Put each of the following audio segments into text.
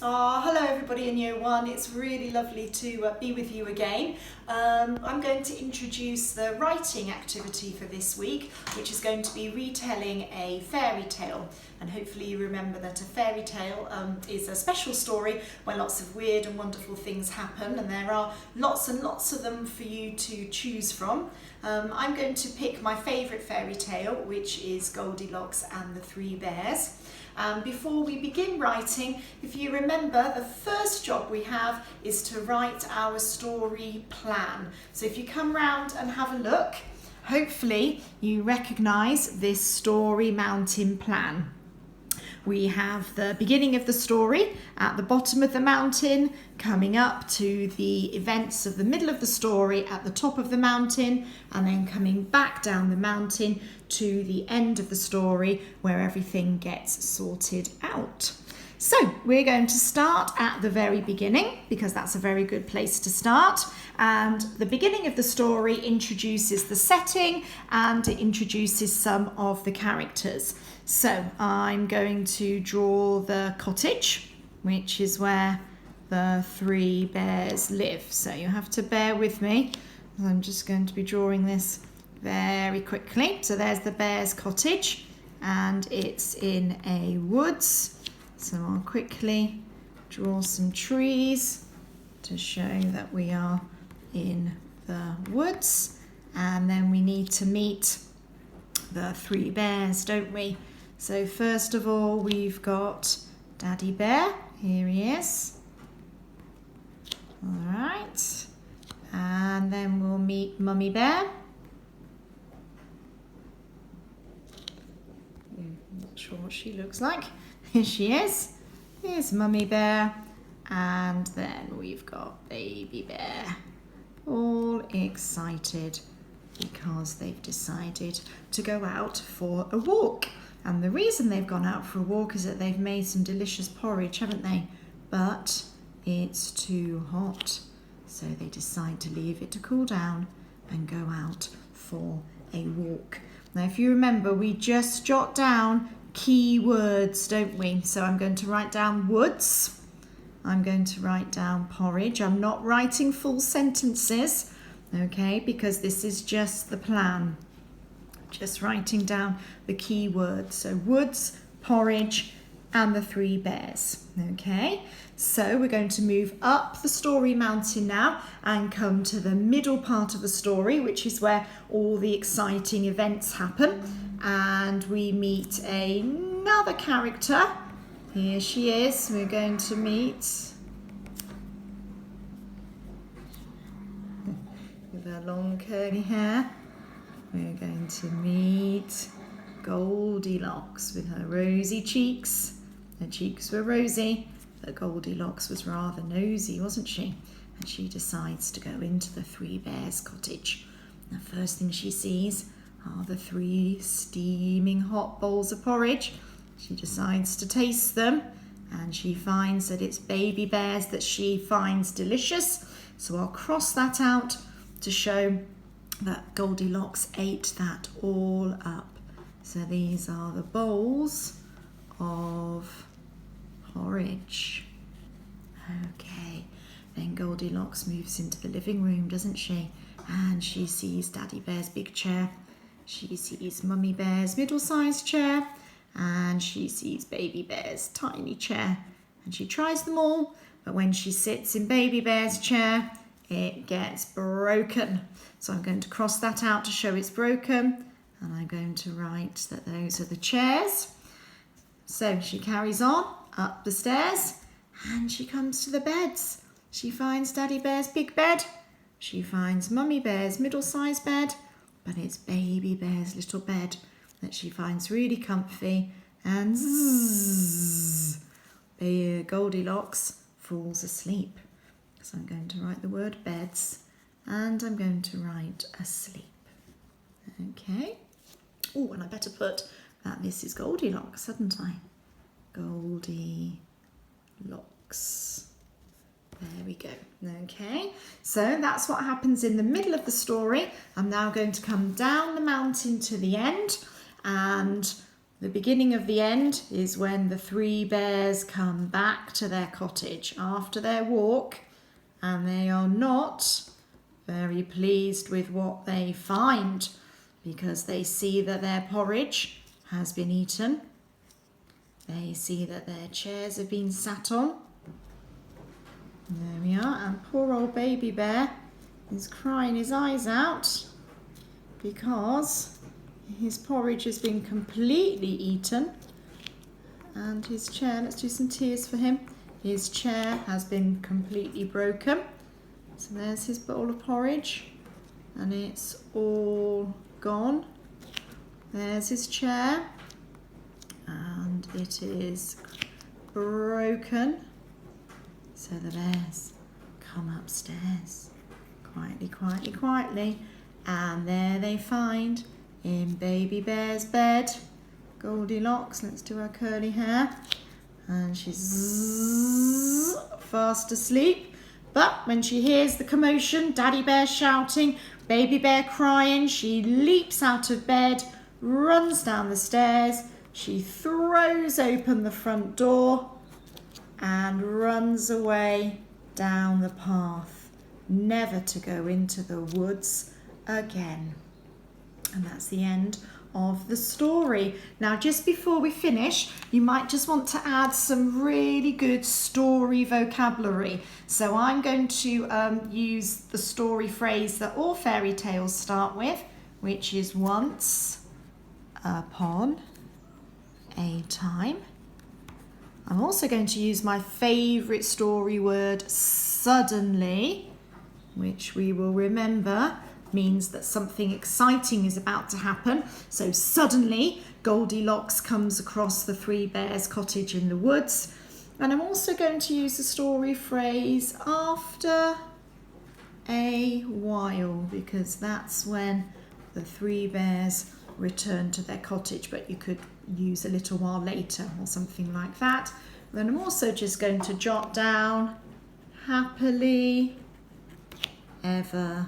Oh, hello everybody in Year 1. It's really lovely to be with you again. I'm going to introduce the writing activity for this week, which is going to be retelling a fairy tale. And hopefully you remember that a fairy tale is a special story where lots of weird and wonderful things happen, and there are lots and lots of them for you to choose from. I'm going to pick my favourite fairy tale, which is Goldilocks and the Three Bears. Before we begin writing, if you remember, the first job we have is to write our story plan. So if you come round and have a look, hopefully you recognise this story mountain plan. We have the beginning of the story at the bottom of the mountain, coming up to the events of the middle of the story at the top of the mountain, and then coming back down the mountain to the end of the story where everything gets sorted out. So we're going to start at the very beginning because that's a very good place to start. And the beginning of the story introduces the setting and it introduces some of the characters. So I'm going to draw the cottage, which is where the three bears live. So you have to bear with me. I'm just going to be drawing this very quickly. So there's the bear's cottage and it's in a woods. So I'll quickly draw some trees to show that we are in the woods. And then we need to meet the three bears, don't we? So first of all, we've got Daddy Bear. Here he is. All right. And then we'll meet Mummy Bear. Not sure what she looks like. Here she is. Here's Mummy Bear. And then we've got Baby Bear. All excited because they've decided to go out for a walk. And the reason they've gone out for a walk is that they've made some delicious porridge, haven't they? But it's too hot. So they decide to leave it to cool down and go out for a walk. Now, if you remember, we just jot down key words, don't we? So I'm going to write down woods. I'm going to write down porridge. I'm not writing full sentences, okay, because this is just the plan. Just writing down the key words. So woods, porridge, and the three bears, okay? So we're going to move up the story mountain now and come to the middle part of the story, which is where all the exciting events happen. And we meet another character. Here she is. We're going to meet with her long curly hair. We're going to meet Goldilocks with her rosy cheeks. Her cheeks were rosy, but Goldilocks was rather nosy, wasn't she? And she decides to go into the three bears' cottage. The first thing she sees are the three steaming hot bowls of porridge. She decides to taste them and she finds that it's Baby Bears that she finds delicious. So I'll cross that out to show that Goldilocks ate that all up. So these are the bowls of porridge. Okay, then Goldilocks moves into the living room, doesn't she? And she sees Daddy Bear's big chair. She sees Mummy Bear's middle-sized chair. And she sees Baby Bear's tiny chair. And she tries them all, but when she sits in Baby Bear's chair, it gets broken. So I'm going to cross that out to show it's broken. And I'm going to write that those are the chairs. So she carries on up the stairs and she comes to the beds. She finds Daddy Bear's big bed. She finds Mummy Bear's middle-sized bed, but it's Baby Bear's little bed that she finds really comfy, and zzz, Goldilocks falls asleep. So I'm going to write the word beds and I'm going to write asleep. Okay. Oh, and I better put that this is Goldilocks, hadn't I? Goldilocks. There we go. Okay, so that's what happens in the middle of the story. I'm now going to come down the mountain to the end and The beginning of the end is when the three bears come back to their cottage after their walk, and they are not very pleased with what they find because they see that their porridge has been eaten. They see that their chairs have been sat on. There we are, and poor old baby bear is crying his eyes out because his porridge has been completely eaten, and his chair, let's do some tears for him, his chair has been completely broken. So there's his bowl of porridge and it's all gone. There's his chair and it is broken. So the bears come upstairs quietly, quietly, quietly, and there they find in baby bear's bed Goldilocks. Let's do her curly hair, and she's fast asleep. But when she hears the commotion, Daddy Bear shouting, Baby Bear crying, she leaps out of bed, runs down the stairs, she throws open the front door and runs away down the path, never to go into the woods again. And that's the end of the story. Now, just before we finish, you might just want to add some really good story vocabulary. So I'm going to use the story phrase that all fairy tales start with, which is once upon a time. I'm also going to use my favourite story word, suddenly, which we will remember means that something exciting is about to happen. So suddenly Goldilocks comes across the three bears' cottage in the woods. And I'm also going to use the story phrase after a while, because that's when the three bears return to their cottage, but you could use a little while later or something like that. Then I'm also just going to jot down happily ever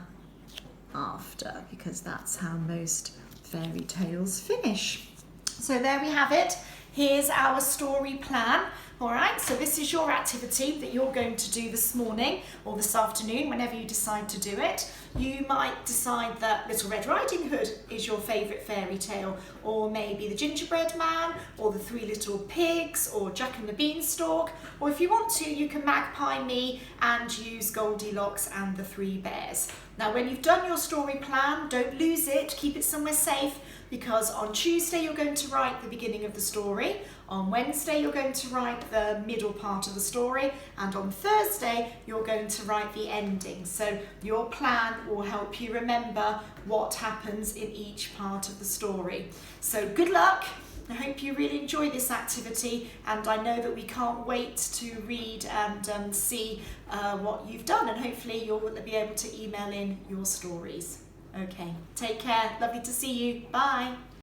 after, because that's how most fairy tales finish. So there we have it. Here's our story plan. All right, so this is your activity that you're going to do this morning or this afternoon, whenever you decide to do it. You might decide that Little Red Riding Hood is your favourite fairy tale, or maybe The Gingerbread Man, or The Three Little Pigs, or Jack and the Beanstalk. Or if you want to, you can magpie me and use Goldilocks and the Three Bears. Now, when you've done your story plan, don't lose it, keep it somewhere safe, because on Tuesday you're going to write the beginning of the story, on Wednesday you're going to write the middle part of the story, and on Thursday you're going to write the ending. So your plan will help you remember what happens in each part of the story. So good luck. I hope you really enjoy this activity, and I know that we can't wait to read and see what you've done, and hopefully you'll be able to email in your stories. Okay, take care. Lovely to see you. Bye.